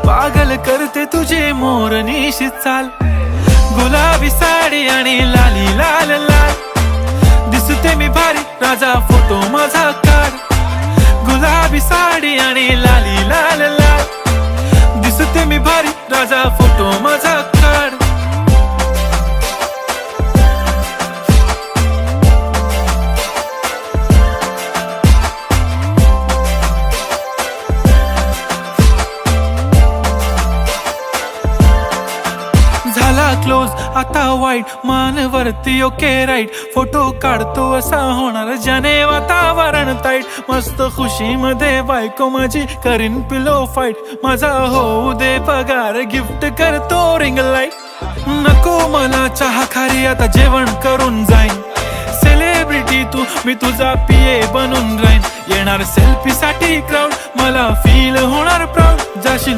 पागल करते तुझे मोरनीशी चाल, गुलाबी साडी आणि लाली लाल लाल. दिसते मी भारी राजा फोटो माझा काढ, गुलाबी साडी आणि लाली लाल लाल. दिसते मी भारी राजा फोटो माझा काढ. झाला क्लोज आता वाईट, मानवरती ओके राईट. फोटो काढतो असा होणार ज्याने वातावरण ताईट. मस्त खुशी मध्ये बायको माझी करीन पिलो फाईट. माझा होऊ दे पगार, गिफ्ट करतो रिंग लाईट. नको मला चहा खारी, आता जेवण करून जाईन. सेलिब्रिटी तू, मी तुझा पिये बनून राहीन. येणार सेल्फी साठी क्राऊड, मला फील होणार प्राऊड. जाशील